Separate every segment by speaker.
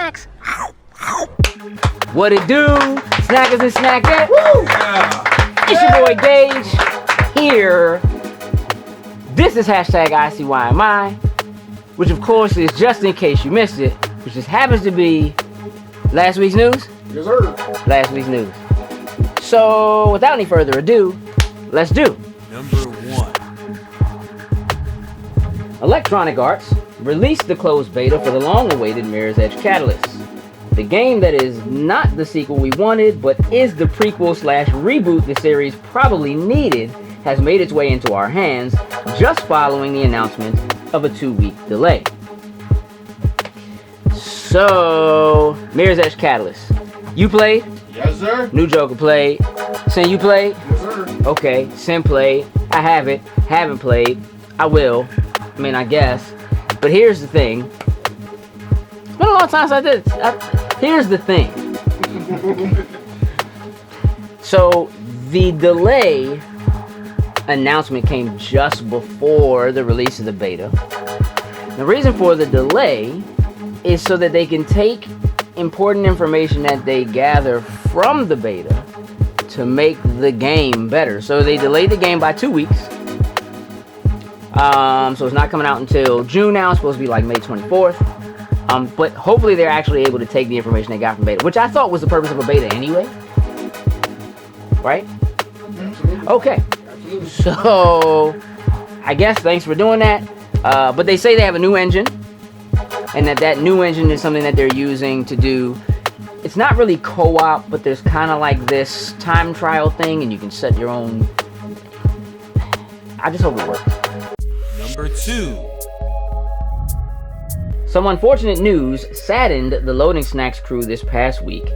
Speaker 1: snacks. What it do? Snackers and snackers. Yeah. It's your boy Gage here. This is hashtag ICYMI, which of course is just in case you missed it, which just happens to be last week's news.
Speaker 2: Yes, sir.
Speaker 1: Last week's news. So without any further ado, let's do
Speaker 3: number 1.
Speaker 1: Electronic Arts released the closed beta for the long-awaited Mirror's Edge Catalyst. The game that is not the sequel we wanted, but is the prequel/reboot the series probably needed, has made its way into our hands just following the announcement of a 2-week delay. So, Mirror's Edge Catalyst. You played?
Speaker 2: Yes, sir.
Speaker 1: Nujoker played. Sin, you played?
Speaker 2: Yes, sir.
Speaker 1: Okay, Sin played. I haven't played. I will. I mean, I guess. But here's the thing. It's been a long time since I did it. Here's the thing. So, the delay announcement came just before the release of the beta. The reason for the delay is so that they can take important information that they gather from the beta to make the game better. So they delayed the game by 2 weeks. So it's not coming out until June now. It's supposed to be like May 24th. But hopefully they're actually able to take the information they got from beta, which I thought was the purpose of a beta anyway. Right?
Speaker 2: Absolutely.
Speaker 1: Okay.
Speaker 2: Absolutely.
Speaker 1: So I guess thanks for doing that. But they say they have a new engine, and that new engine is something that they're using to do. It's not really co-op, but there's kind of like this time trial thing, and you can set your own. I just hope it works.
Speaker 3: Number 2.
Speaker 1: Some unfortunate news saddened the Loading Snacks crew this past week,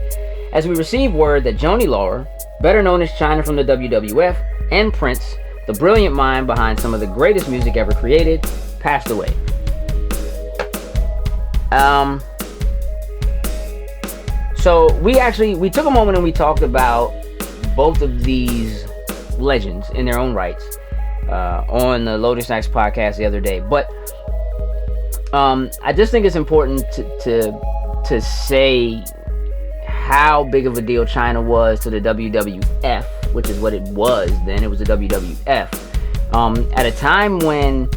Speaker 1: as we received word that Joanie Laurer, better known as China from the WWF, and Prince, the brilliant mind behind some of the greatest music ever created, passed away. So we took a moment and we talked about both of these legends in their own rights on the Loading Snacks podcast the other day. But I just think it's important to say how big of a deal China was to the WWF, which is what it was then. It was the WWF. At a time when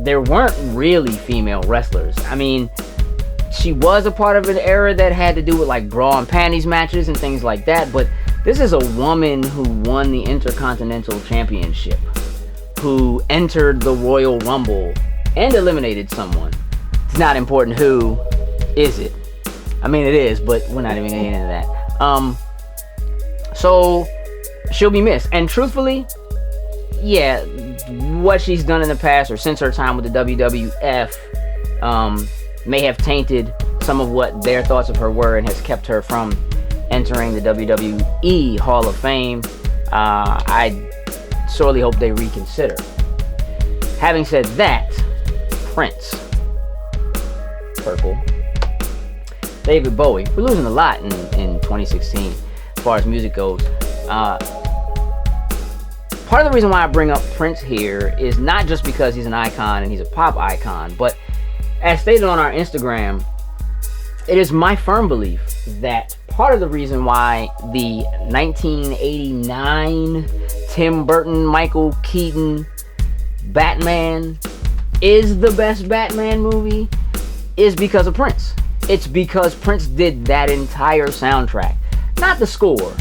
Speaker 1: there weren't really female wrestlers. I mean, she was a part of an era that had to do with like bra and panties matches and things like that, but this is a woman who won the Intercontinental Championship, who entered the Royal Rumble and eliminated someone. It's not important who, is it? I mean, it is, but we're not even getting into that. So she'll be missed. And truthfully, yeah, what she's done in the past or since her time with the WWF may have tainted some of what their thoughts of her were and has kept her from entering the WWE Hall of Fame. I sorely hope they reconsider. Having said that, Prince, Purple, David Bowie, we're losing a lot in 2016 as far as music goes. Part of the reason why I bring up Prince here is not just because he's an icon and he's a pop icon, but as stated on our Instagram, it is my firm belief that part of the reason why the 1989 Tim Burton, Michael Keaton Batman is the best Batman movie is because of Prince. It's because Prince did that entire soundtrack. Not the score,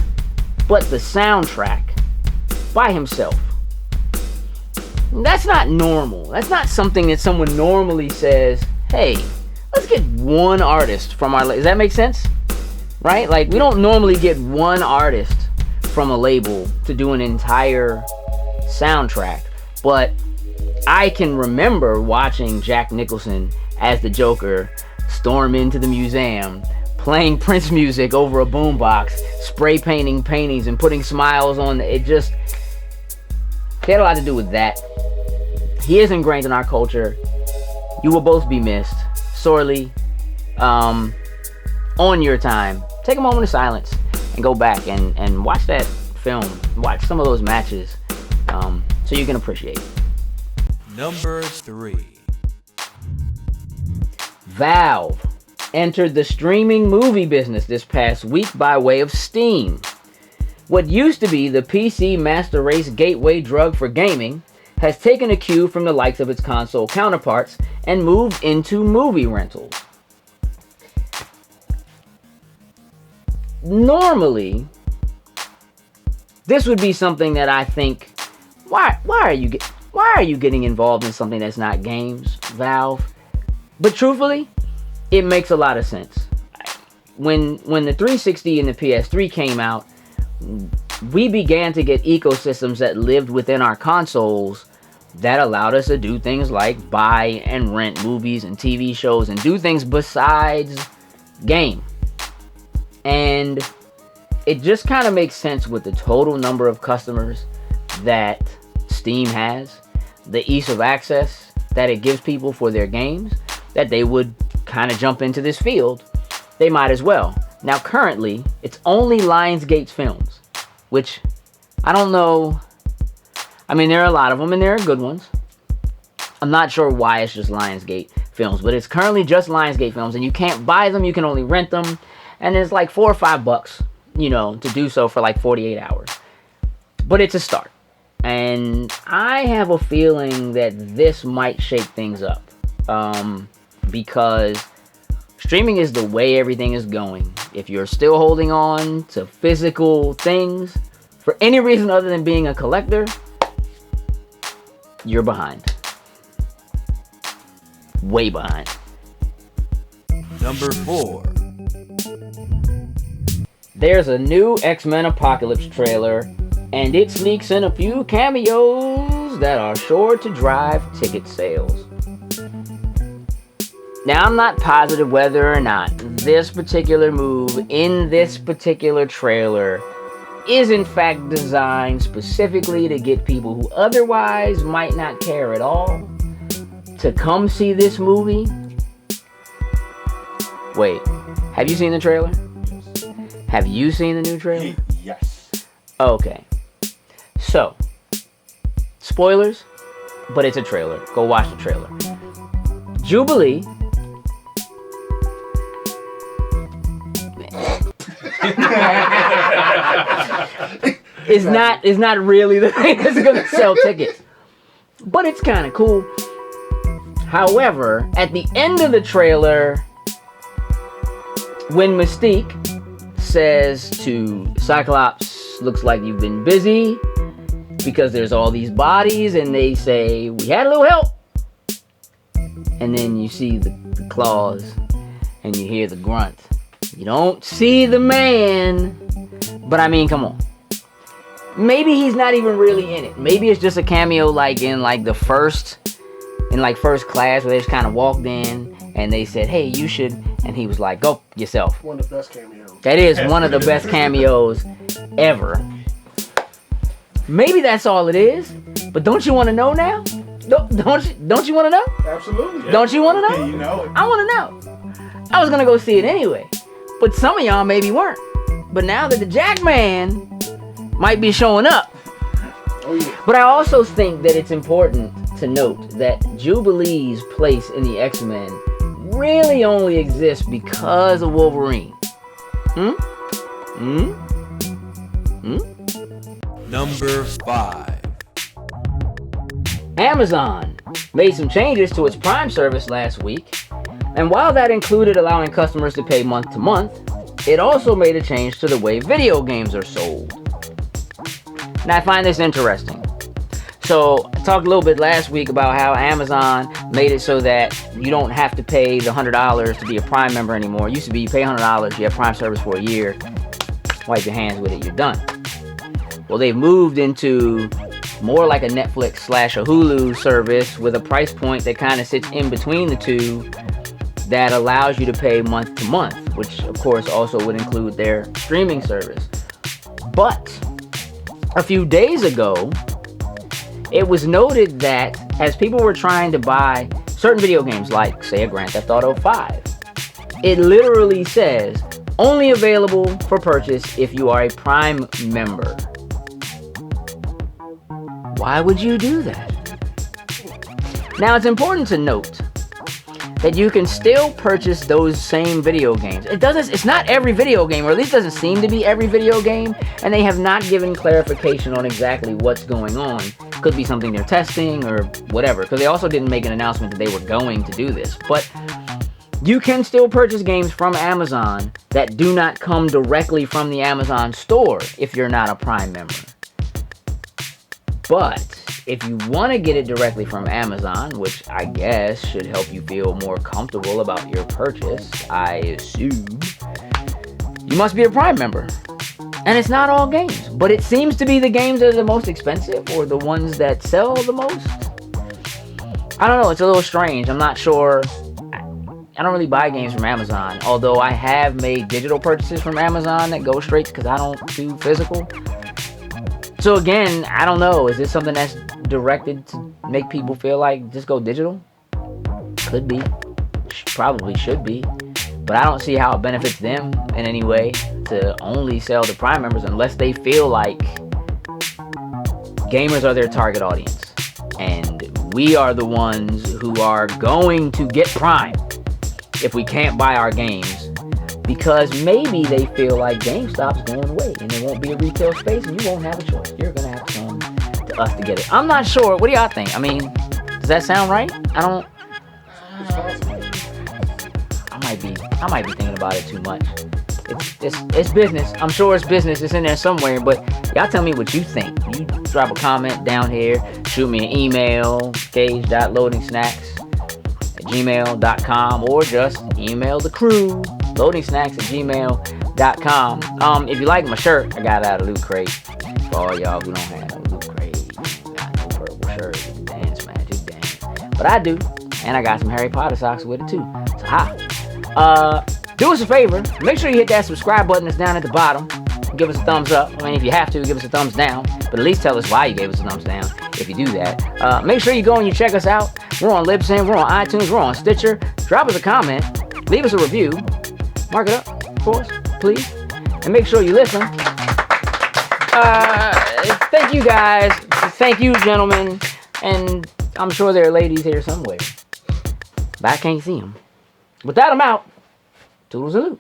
Speaker 1: but the soundtrack by himself. That's not normal. That's not something that someone normally says, hey, let's get one artist from our... Does that make sense? Right? Like, we don't normally get one artist from a label to do an entire soundtrack. But I can remember watching Jack Nicholson as the Joker storm into the museum, playing Prince music over a boombox, spray painting paintings and putting smiles on it. Just... He had a lot to do with that. He is ingrained in our culture. You will both be missed sorely. On your time, take a moment of silence and go back and watch that film. Watch some of those matches so you can appreciate.
Speaker 3: Number 3.
Speaker 1: Valve entered the streaming movie business this past week by way of Steam. What used to be the PC master race gateway drug for gaming has taken a cue from the likes of its console counterparts and moved into movie rentals. Normally, this would be something that I think, why are you getting involved in something that's not games, Valve? But truthfully, it makes a lot of sense. When the 360 and the PS3 came out, we began to get ecosystems that lived within our consoles that allowed us to do things like buy and rent movies and TV shows and do things besides game. And it just kind of makes sense with the total number of customers that Steam has, the ease of access that it gives people for their games, that they would kind of jump into this field. They might as well. Now currently, it's only Lionsgate's films, which I don't know. I mean, there are a lot of them and there are good ones. I'm not sure why it's just Lionsgate films, but it's currently just Lionsgate films, and you can't buy them, you can only rent them, and it's like $4 or $5, to do so for like 48 hours. But it's a start. And I have a feeling that this might shake things up. Because streaming is the way everything is going. If you're still holding on to physical things for any reason other than being a collector, you're behind. Way behind.
Speaker 3: Number 4.
Speaker 1: There's a new XMen Apocalypse trailer, and it sneaks in a few cameos that are sure to drive ticket sales. Now, I'm not positive whether or not this particular move in this particular trailer is in fact designed specifically to get people who otherwise might not care at all to come see this movie. Wait, have you seen the trailer? Have you seen the new trailer?
Speaker 2: Yes.
Speaker 1: Okay. So, spoilers, but it's a trailer. Go watch the trailer. Jubilee is not really the thing that's gonna sell tickets. But it's kind of cool. However, at the end of the trailer, when Mystique says to Cyclops, looks like you've been busy because there's all these bodies, and they say, we had a little help. And then you see the claws and you hear the grunt. You don't see the man, but I mean, come on. Maybe he's not even really in it. Maybe it's just a cameo like in first class, where they just kind of walked in and they said, hey, you should, and he was like, go yourself.
Speaker 2: One of the best cameos.
Speaker 1: That is one of the best cameos ever. Maybe that's all it is, but don't you want to know now? Don't you want to know?
Speaker 2: Absolutely. Yeah.
Speaker 1: Don't you want to know?
Speaker 2: Yeah, you know it.
Speaker 1: I want to know. I was going to go see it anyway, but some of y'all maybe weren't. But now that the Jackman might be showing up.
Speaker 2: Oh, yeah.
Speaker 1: But I also think that it's important to note that Jubilee's place in the X-Men really only exists because of Wolverine.
Speaker 3: Number 5.
Speaker 1: Amazon made some changes to its Prime service last week, and while that included allowing customers to pay month to month, it also made a change to the way video games are sold. Now, I find this interesting. So, I talked a little bit last week about how Amazon made it so that you don't have to pay the $100 to be a Prime member anymore. It used to be you pay $100, you have Prime service for a year, wipe your hands with it, you're done. Well, they've moved into more like a Netflix / a Hulu service with a price point that kind of sits in between the two, that allows you to pay month to month, which of course also would include their streaming service. But a few days ago, it was noted that as people were trying to buy certain video games, like say a Grand Theft Auto 5, it literally says only available for purchase if you are a Prime member. Why would you do that? Now, it's important to note that you can still purchase those same video games. It's not every video game, or at least doesn't seem to be every video game, and they have not given clarification on exactly what's going on. Could be something they're testing or whatever, because they also didn't make an announcement that they were going to do this. But you can still purchase games from Amazon that do not come directly from the Amazon store if you're not a Prime member. But if you want to get it directly from Amazon, which I guess should help you feel more comfortable about your purchase, I assume, you must be a Prime member. And it's not all games, but it seems to be the games that are the most expensive or the ones that sell the most. I don't know, it's a little strange. I'm not sure. I don't really buy games from Amazon, although I have made digital purchases from Amazon that go straight because I don't do physical. So again, I don't know. Is this something that's directed to make people feel like just go digital? Could be. Probably should be. But I don't see how it benefits them in any way to only sell to Prime members unless they feel like gamers are their target audience. And we are the ones who are going to get Prime if we can't buy our games. Because maybe they feel like GameStop's going away and there won't be a retail space and you won't have a choice. You're going to have to come to us to get it. I'm not sure. What do y'all think? I mean, does that sound right? I might be thinking about it too much. It's business. I'm sure it's business. It's in there somewhere. But y'all tell me what you think. You drop a comment down here. Shoot me an email. gage.loadingsnacks@gmail.com or just email the crew. loadingsnacks@gmail.com. If you like my shirt, I got it out of Loot Crate. For all y'all who don't have no Loot Crate, got no purple shirt. Dance, man. Just dance. But I do. And I got some Harry Potter socks with it too. So hi. Do us a favor, make sure you hit that subscribe button that's down at the bottom. Give us a thumbs up. I mean, if you have to, give us a thumbs down. But at least tell us why you gave us a thumbs down if you do that. Make sure you go and you check us out. We're on Libsyn, we're on iTunes, we're on Stitcher. Drop us a comment, leave us a review. Mark it up for us, please. And make sure you listen. Thank you guys. Thank you, gentlemen. And I'm sure there are ladies here somewhere. But I can't see them. With that, I'm out. Toodles and loos.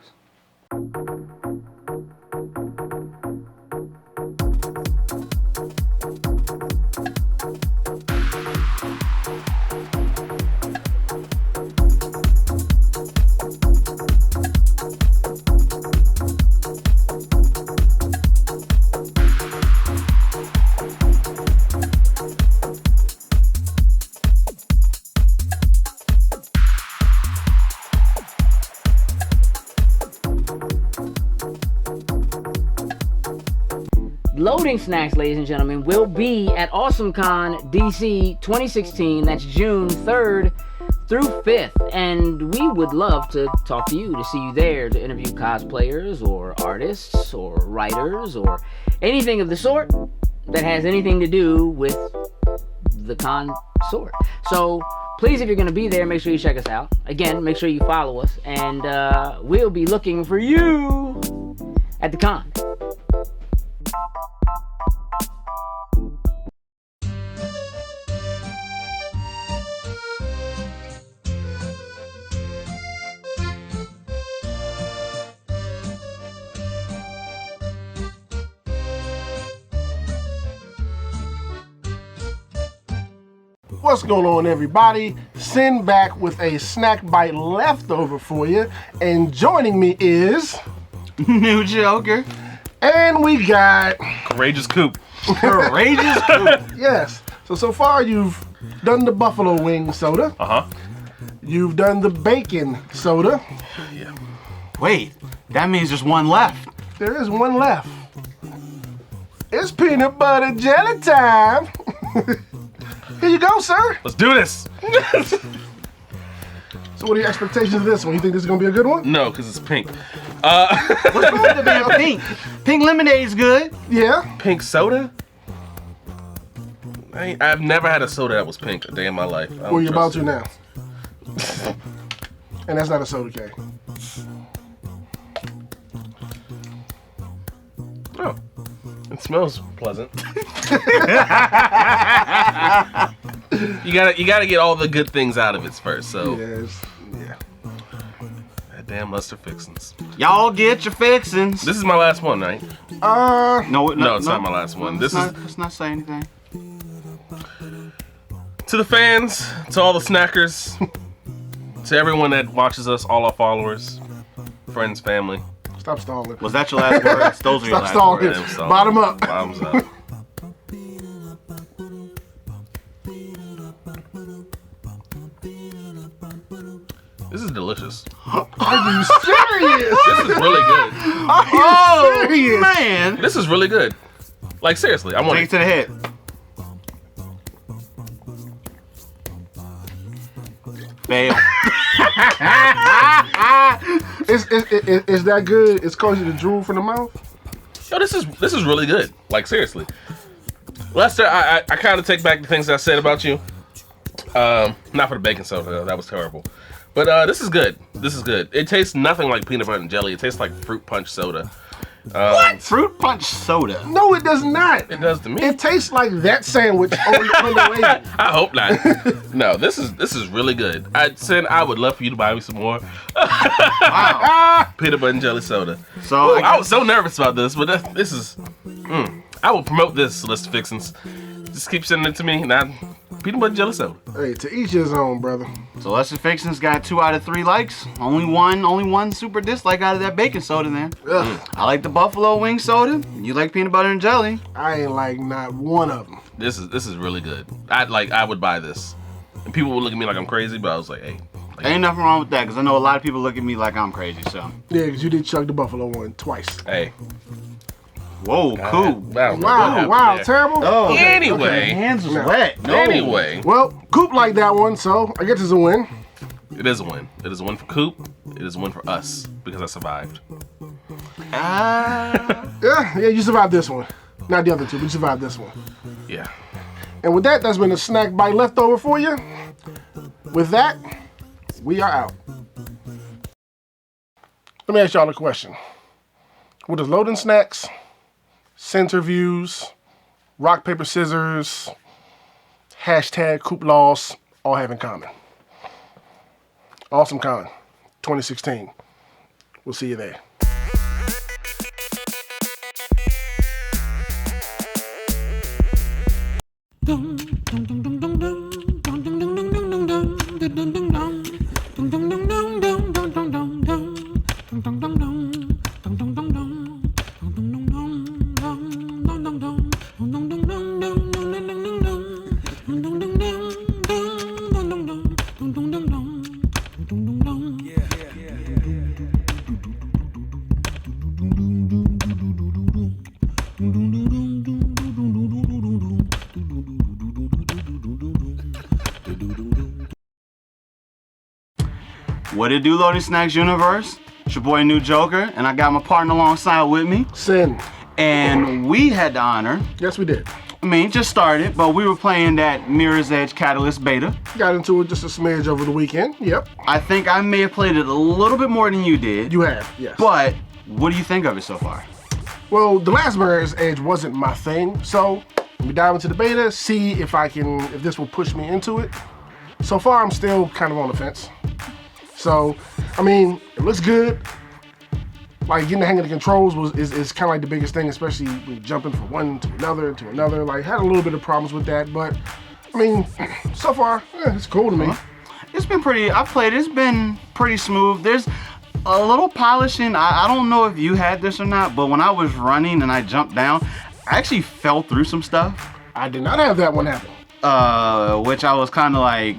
Speaker 1: Loading Snacks, ladies and gentlemen, will be at AwesomeCon DC 2016. That's June 3rd through 5th. And we would love to talk to you, to see you there, to interview cosplayers or artists or writers or anything of the sort that has anything to do with the con sort. So please, if you're going to be there, make sure you check us out. Again, make sure you follow us. And we'll be looking for you at the con.
Speaker 2: What's going on, everybody? Sin back with a snack bite leftover for you. And joining me is
Speaker 4: Nujoker.
Speaker 2: And we got
Speaker 4: Rageous Poop. Rageous Poop.
Speaker 2: Yes. So far you've done the buffalo wing soda. You've done the bacon soda.
Speaker 4: Yeah. Wait, that means there's one left.
Speaker 2: There is one left. It's peanut butter jelly time. Here you go, sir.
Speaker 4: Let's do this.
Speaker 2: So what are your expectations of this one? You think this is going to be a good one?
Speaker 4: No, because it's pink.
Speaker 2: What's going to be a
Speaker 4: Pink. Pink lemonade's good.
Speaker 2: Yeah.
Speaker 4: Pink soda? I've never had a soda that was pink a day in my life.
Speaker 2: Well, you're about to now. And that's not a soda can.
Speaker 4: Oh, it smells pleasant. You gotta get all the good things out of it first. So
Speaker 2: Yes.
Speaker 5: Damn mustard fixins.
Speaker 4: Y'all get your fixins.
Speaker 5: This is my last one, right?
Speaker 4: No,
Speaker 5: it's not my last one.
Speaker 4: Let's not say anything.
Speaker 5: To the fans, to all the snackers, to everyone that watches us, all our followers, friends, family.
Speaker 2: Stop stalling.
Speaker 4: Was that your last words? Those are your last
Speaker 2: Stop
Speaker 4: words.
Speaker 2: stalling. Bottom up.
Speaker 5: Bottoms up. This is delicious.
Speaker 2: Are you serious?
Speaker 5: This is really good.
Speaker 2: Are you serious?
Speaker 4: Man.
Speaker 5: This is really good. Like, seriously, I want
Speaker 4: Take it to the head. Fail.
Speaker 2: Is that good? It's causing you to drool from the mouth?
Speaker 5: Yo, this is really good. Like, seriously. Lester, I kind of take back the things I said about you. Not for the baking soda, though. That was terrible. But this is good. This is good. It tastes nothing like peanut butter and jelly. It tastes like fruit punch soda.
Speaker 4: What? Fruit punch soda?
Speaker 2: No, it does not.
Speaker 5: It does to me.
Speaker 2: It tastes like that sandwich on the way.
Speaker 5: I hope not. No, this is really good. I would love for you to buy me some more.
Speaker 4: Wow.
Speaker 5: Peanut butter and jelly soda.
Speaker 4: So
Speaker 5: I was so nervous about this, but this is. I will promote this, List of Fixins. Just keep sending it to me. Now, peanut butter and jelly soda.
Speaker 2: Hey, to each his own, brother.
Speaker 4: So Lester Fixins got 2 out of 3 likes. Only one super dislike out of that baking soda then. I like the buffalo wing soda. You like peanut butter and jelly.
Speaker 2: I ain't like not one of them.
Speaker 5: This is really good. I would buy this. And people would look at me like I'm crazy, but I was like, hey.
Speaker 4: Ain't nothing wrong with that, because I know a lot of people look at me like I'm crazy, so.
Speaker 2: Yeah, because you did chug the buffalo one twice.
Speaker 5: Hey.
Speaker 4: Whoa, cool.
Speaker 2: Wow, terrible.
Speaker 4: Oh,
Speaker 5: anyway.
Speaker 4: Hands was wet. No.
Speaker 5: Anyway.
Speaker 2: Well, Coop liked that one, so I guess it's a win.
Speaker 5: It is a win. It is a win for Coop. It is a win for us, because I survived.
Speaker 2: Yeah, you survived this one. Not the other two, but you survived this one.
Speaker 5: Yeah.
Speaker 2: And with that's been a snack bite leftover for you. With that, we are out. Let me ask y'all a question. What does loading snacks, center views, rock, paper, scissors, hashtag Coop loss all have in common? Awesome Con 2016. We'll see you there.
Speaker 4: What it do, Loading Snacks Universe? It's your boy Nujoker, and I got my partner alongside with me.
Speaker 2: Sin.
Speaker 4: And we had the honor.
Speaker 2: Yes, we did.
Speaker 4: I mean, just started, but we were playing that Mirror's Edge Catalyst beta.
Speaker 2: Got into it just a smidge over the weekend. Yep.
Speaker 4: I think I may have played it a little bit more than you did.
Speaker 2: You have, yes.
Speaker 4: But what do you think of it so far?
Speaker 2: Well, the last Mirror's Edge wasn't my thing, so let me dive into the beta, see if this will push me into it. So far, I'm still kind of on the fence. So, I mean, it looks good. Like, getting the hang of the controls is kind of like the biggest thing, especially when jumping from one to another. Like, had a little bit of problems with that, but, I mean, so far, it's cool to me.
Speaker 4: It's been pretty, I've played it, it's been pretty smooth. There's a little polishing. I don't know if you had this or not, but when I was running and I jumped down, I actually fell through some stuff.
Speaker 2: I did not have that one happen.
Speaker 4: Which I was kind of like,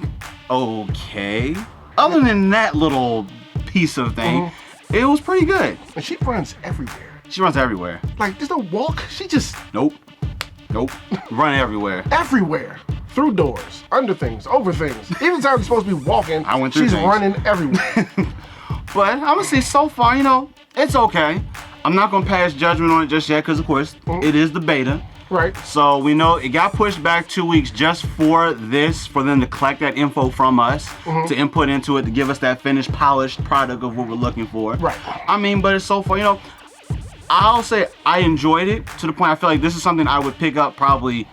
Speaker 4: okay. Other than that little piece of thing, it was pretty good.
Speaker 2: And she runs everywhere.
Speaker 4: She runs everywhere.
Speaker 2: Like, there's no walk. She just...
Speaker 4: Nope. Run everywhere.
Speaker 2: Everywhere. Through doors, under things, over things. Even time she's supposed to be walking,
Speaker 4: I went through
Speaker 2: she's
Speaker 4: things.
Speaker 2: running everywhere.
Speaker 4: But I'm gonna say so far, it's okay. I'm not gonna pass judgment on it just yet, because of course, it is the beta.
Speaker 2: Right.
Speaker 4: So we know it got pushed back 2 weeks just for them to collect that info from us, to input into it, to give us that finished, polished product of what we're looking for.
Speaker 2: Right.
Speaker 4: I mean, but it's so far, I'll say I enjoyed it to the point I feel like this is something I would pick up probably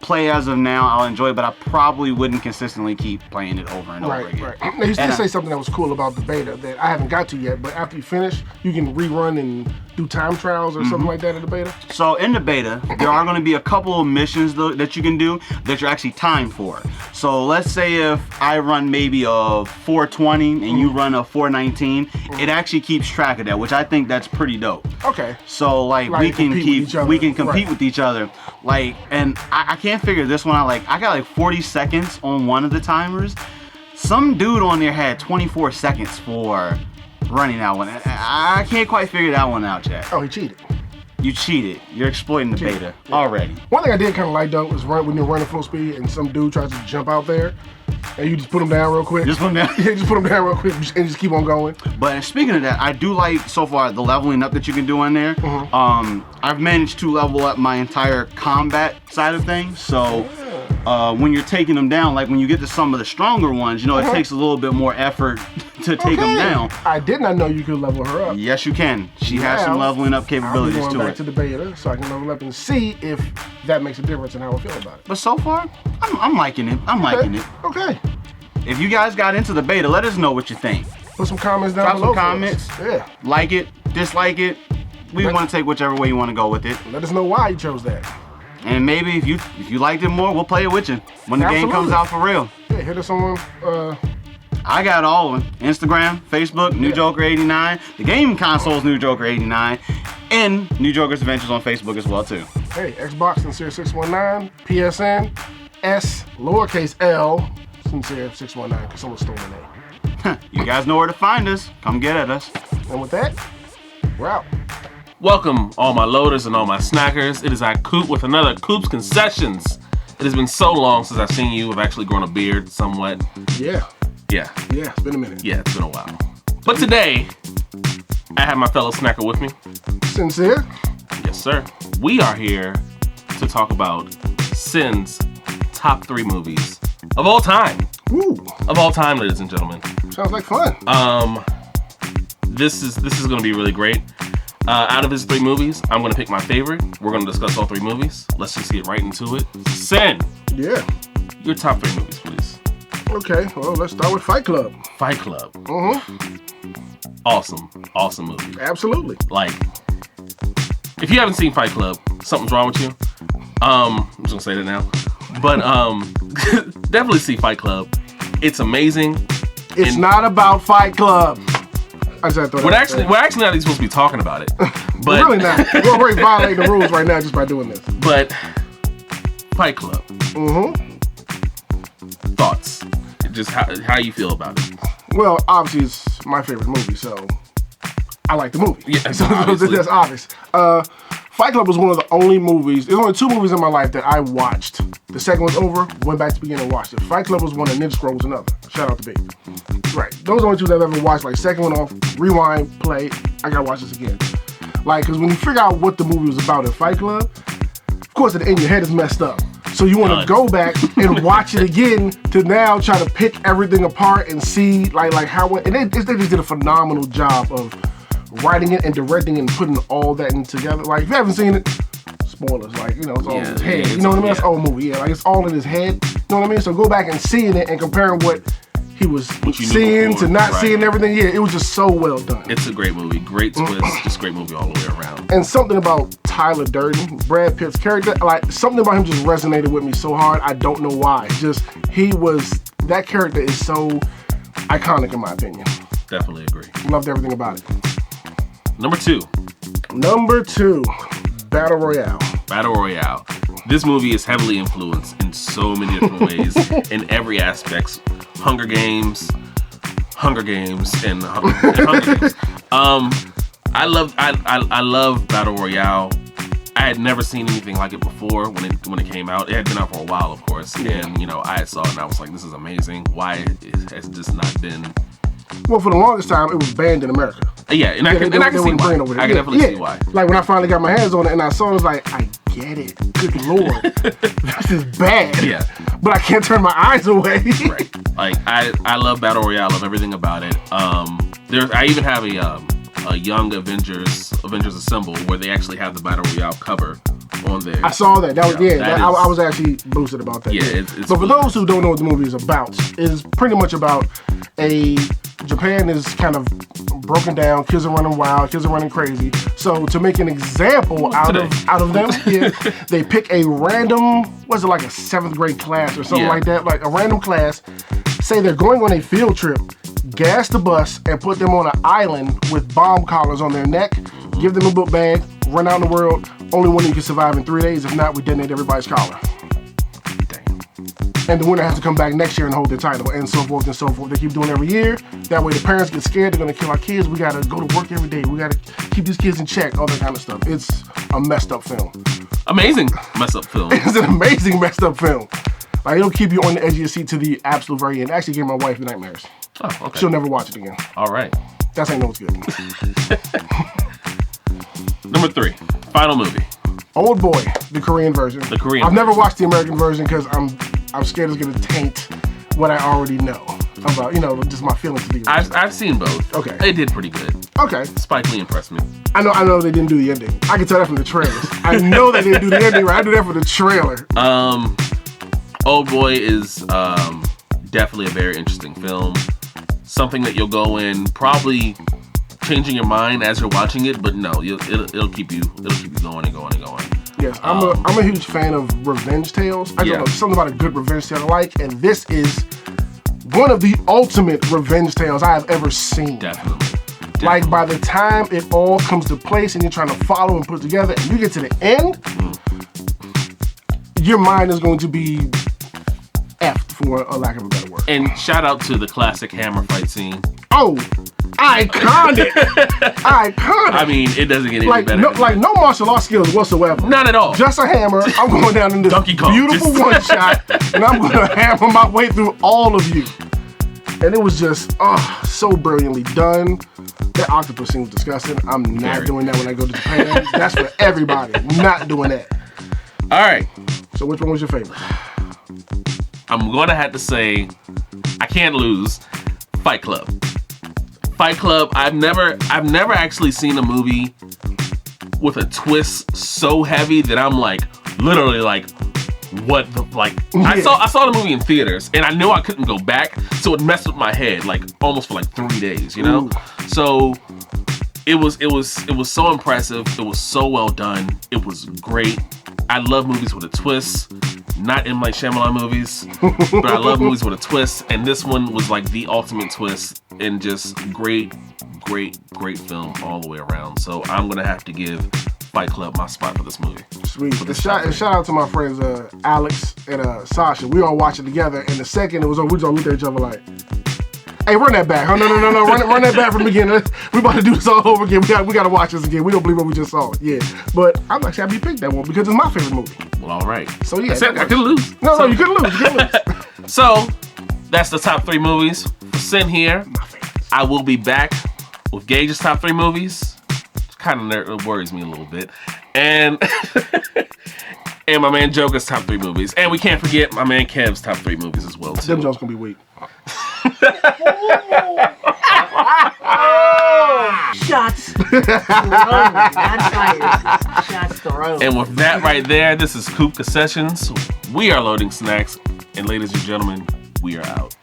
Speaker 4: play as of now. I'll enjoy it, but I probably wouldn't consistently keep playing it over and over again.
Speaker 2: Right. Now, you did say something that was cool about the beta that I haven't got to yet, but after you finish, you can rerun and do time trials or something like that in the beta?
Speaker 4: So in the beta, there are going to be a couple of missions that you can do that you're actually timed for. So let's say if I run maybe a 420 and you run a 419, it actually keeps track of that, which I think that's pretty dope.
Speaker 2: Okay.
Speaker 4: So like we can compete with each other. Like, and I can't figure this one out. Like, I got like 40 seconds on one of the timers. Some dude on there had 24 seconds for running that one. I can't quite figure that one out, Jack.
Speaker 2: Oh, he cheated.
Speaker 4: You cheated. You're exploiting the beta already.
Speaker 2: One thing I did kind of like though was when you're running full speed and some dude tries to jump out there, and you just put him down real quick.
Speaker 4: Just put him down.
Speaker 2: Yeah, just put him down real quick and just keep on going.
Speaker 4: But speaking of that, I do like so far the leveling up that you can do on there. I've managed to level up my entire combat side of things. So when you're taking them down, like when you get to some of the stronger ones, you know, it takes a little bit more effort to take them down.
Speaker 2: I did not know you could level her up.
Speaker 4: Yes, you can. She has some leveling up capabilities
Speaker 2: I'll be
Speaker 4: to
Speaker 2: going back
Speaker 4: it.
Speaker 2: to the beta so I can level up and see if that makes a difference in how I feel about it.
Speaker 4: But so far, I'm liking it. I'm liking it.
Speaker 2: Okay.
Speaker 4: If you guys got into the beta, let us know what you think.
Speaker 2: Put some comments down
Speaker 4: Drop
Speaker 2: below.
Speaker 4: some comments.
Speaker 2: Yeah.
Speaker 4: Like it, dislike it. We want to take whichever way you want to go with it.
Speaker 2: Let us know why you chose that.
Speaker 4: And maybe if you liked it more, we'll play it with you when the game comes out for real.
Speaker 2: Yeah, hit us on
Speaker 4: I got all of them. Instagram, Facebook, Nujoker89, the gaming console's Nujoker89, and Nujoker's Adventures on Facebook as well too.
Speaker 2: Hey, Xbox Sincere 619, PSN, S lowercase L Sincere 619 because someone stole my name.
Speaker 4: You guys know where to find us. Come get at us.
Speaker 2: And with that, we're out.
Speaker 5: Welcome, all my loaders and all my snackers. It is I, Coop, with another Coops Concessions. It has been so long since I've seen you. I've actually grown a beard somewhat.
Speaker 2: Yeah.
Speaker 5: Yeah,
Speaker 2: it's been a minute.
Speaker 5: yeah, it's been a while. But today, I have my fellow snacker with me.
Speaker 2: Sincere?
Speaker 5: Yes, sir. We are here to talk about Sin's top 3 movies of all time.
Speaker 2: Woo.
Speaker 5: Of all time, ladies and gentlemen.
Speaker 2: Sounds like fun.
Speaker 5: This is going to be really great. Out of his 3 movies, I'm going to pick my favorite. We're going to discuss all 3 movies. Let's just get right into it. Sin,
Speaker 2: Yeah.
Speaker 5: your top 3 movies, please.
Speaker 2: Okay, well, let's start with Fight Club.
Speaker 5: Fight Club.
Speaker 2: Mm-hmm.
Speaker 5: Awesome movie.
Speaker 2: Absolutely.
Speaker 5: Like, if you haven't seen Fight Club, something's wrong with you. I'm just gonna say that now. But definitely see Fight Club. It's amazing.
Speaker 2: It's not about Fight Club. I just thought
Speaker 5: We're actually not even supposed to be talking about it. But
Speaker 2: we're really not. We're already violating the rules right now just by doing this.
Speaker 5: But Fight Club.
Speaker 2: Mm-hmm.
Speaker 5: Thoughts? Just how you feel about it?
Speaker 2: Well, obviously it's my favorite movie, so I like the movie.
Speaker 5: Yeah,
Speaker 2: so
Speaker 5: obviously.
Speaker 2: that's obvious. Fight Club was one of the only movies. There's only 2 movies in my life that I watched. The second one's over, went back to the beginning and watched it. Fight Club was one, and Ninja Scroll was another. Shout out to B. Right. Those are the only 2 that I've ever watched. Like, second one off, rewind, play. I gotta watch this again. Like, because when you figure out what the movie was about in Fight Club, of course, at the end, your head is messed up. So you want to go back and watch it again to now try to pick everything apart and see like how it, and they just did a phenomenal job of writing it and directing it and putting all that in together. Like if you haven't seen it, spoilers. Like it's all in his head. You know what I mean? That's the whole movie. Yeah, like it's all in his head. You know what I mean? So go back and seeing it and comparing what he was seeing to not seeing everything. Yeah, it was just so well done.
Speaker 5: It's a great movie. Great twist. Just great movie all the way around.
Speaker 2: And something about Tyler Durden, Brad Pitt's character, like something about him just resonated with me so hard. I don't know why. Just that character is so iconic in my opinion.
Speaker 5: Definitely agree.
Speaker 2: Loved everything about it.
Speaker 5: Number 2,
Speaker 2: Battle Royale.
Speaker 5: Battle Royale. This movie is heavily influenced in so many different ways in every aspect. Hunger Games, and Hunger Games. I love Battle Royale. I had never seen anything like it before when it came out. It had been out for a while, of course, and I saw it and I was like, "This is amazing. Why has this not been?"
Speaker 2: Well, for the longest time, it was banned in America.
Speaker 5: Yeah, and I can see why. I can definitely see why.
Speaker 2: Like when I finally got my hands on it and I saw it, I was like, I get it. Good Lord, this is bad.
Speaker 5: Yeah,
Speaker 2: but I can't turn my eyes away.
Speaker 5: Right. Like I love Battle Royale. I love everything about it. I even have a Young Avengers Assemble where they actually have the Battle Royale cover on there.
Speaker 2: I saw that. That was
Speaker 5: that
Speaker 2: I was actually boosted about that.
Speaker 5: Yeah, it's
Speaker 2: but for
Speaker 5: really
Speaker 2: those who don't know what the movie is about, it's pretty much about Japan is kind of broken down. Kids are running wild. Kids are running crazy. So to make an example out of them, they pick a random, was it like a 7th grade class or something like that? Like a random class. Say they're going on a field trip, gas the bus, and put them on an island with bomb collars on their neck. Give them a book bag. Run out in the world. Only one you can survive in 3 days. If not, we detonate everybody's collar. And the winner has to come back next year and hold their title, and so forth and so forth. They keep doing it every year. That way the parents get scared. They're going to kill our kids. We got to go to work every day. We got to keep these kids in check, all that kind of stuff. It's a messed up film.
Speaker 5: Amazing messed up film.
Speaker 2: It's an amazing messed up film. Like, it'll keep you on the edge of your seat to the absolute very end. Actually gave my wife nightmares.
Speaker 5: Oh, okay.
Speaker 2: She'll never watch it again.
Speaker 5: All right.
Speaker 2: That's how you know it's good.
Speaker 5: Number 3, final movie.
Speaker 2: Old Boy, the Korean version.
Speaker 5: The Korean
Speaker 2: I've never watched the American version because I'm scared it's going to taint what I already know about, just my feelings to the original.
Speaker 5: I've seen both.
Speaker 2: Okay.
Speaker 5: They did pretty good.
Speaker 2: Okay.
Speaker 5: Spike Lee impressed me.
Speaker 2: I know they didn't do the ending. I can tell that from the trailers. I know they didn't do the ending right. I knew that from the trailer.
Speaker 5: Old Boy is definitely a very interesting film. Something that you'll go in probably changing your mind as you're watching it, but no, it'll keep you going and going and going.
Speaker 2: Yes, I'm a huge fan of revenge tales. I don't know, something about a good revenge tale I like, and this is one of the ultimate revenge tales I have ever seen.
Speaker 5: Definitely.
Speaker 2: Like, by the time it all comes to place and you're trying to follow and put together, and you get to the end, your mind is going to be effed, for a lack of a better word.
Speaker 5: And shout out to the classic hammer fight scene.
Speaker 2: Oh, iconic! Iconic!
Speaker 5: I mean, it doesn't get any better.
Speaker 2: No martial arts skills whatsoever.
Speaker 5: None at all.
Speaker 2: Just a hammer. I'm going down in this
Speaker 5: Donkey Kong.
Speaker 2: beautiful one shot, and I'm going to hammer my way through all of you. And it was just, so brilliantly done. That octopus scene was disgusting. I'm not doing that when I go to Japan. That's for everybody. Not doing that.
Speaker 5: All right.
Speaker 2: So which one was your favorite?
Speaker 5: I'm gonna have to say, I can't lose. Fight Club. Fight Club. I've never actually seen a movie with a twist so heavy that I'm like, literally like, what the like? I saw the movie in theaters and I knew I couldn't go back, so it messed with my head like almost for like 3 days,
Speaker 2: Ooh.
Speaker 5: So it was so impressive. It was so well done. It was great. I love movies with a twist. Not M. Night Shyamalan movies, but I love movies with a twist, and this one was like the ultimate twist, and just great film all the way around. So I'm gonna have to give Fight Club my spot for this movie.
Speaker 2: Sweet. And shout out to my friends Alex and Sasha. We all watched it together, and the second it was over, we just all looked at each other like, hey, run that back. Oh, no. Run that back from the beginning. We about to do this all over again. We got to watch this again. We don't believe what we just saw. Yeah. But I'm actually happy you picked that one because it's my favorite movie.
Speaker 5: Well, all right.
Speaker 2: So, yeah.
Speaker 5: I couldn't lose.
Speaker 2: No, you couldn't lose.
Speaker 5: So, that's the top 3 movies. Sin here.
Speaker 2: My favorites.
Speaker 5: I will be back with Gage's top 3 movies. It kind of worries me a little bit. And and my man Joker's top 3 movies. And we can't forget my man Kev's top 3 movies as well, too.
Speaker 2: Them Jones going to be weak.
Speaker 1: Shots thrown, not fired. Shots thrown.
Speaker 5: And with that right there, this is Coops Concessions. We are loading snacks, and ladies and gentlemen, we are out.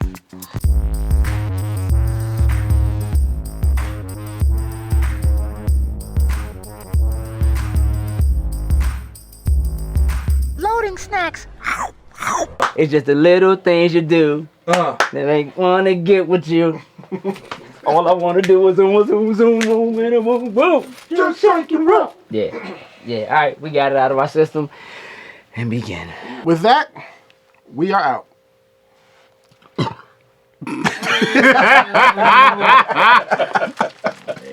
Speaker 6: Loading snacks.
Speaker 1: It's just the little things you do that make wanna get with you. All I wanna do is zoom, and boom. Just shake and roll. Yeah. All right, we got it out of our system and begin.
Speaker 2: With that, we are out.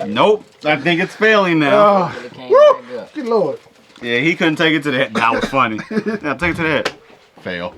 Speaker 4: Nope. I think it's failing now.
Speaker 2: Good Lord.
Speaker 4: Yeah, he couldn't take it to the head. That was funny. Now take it to the head. Fail.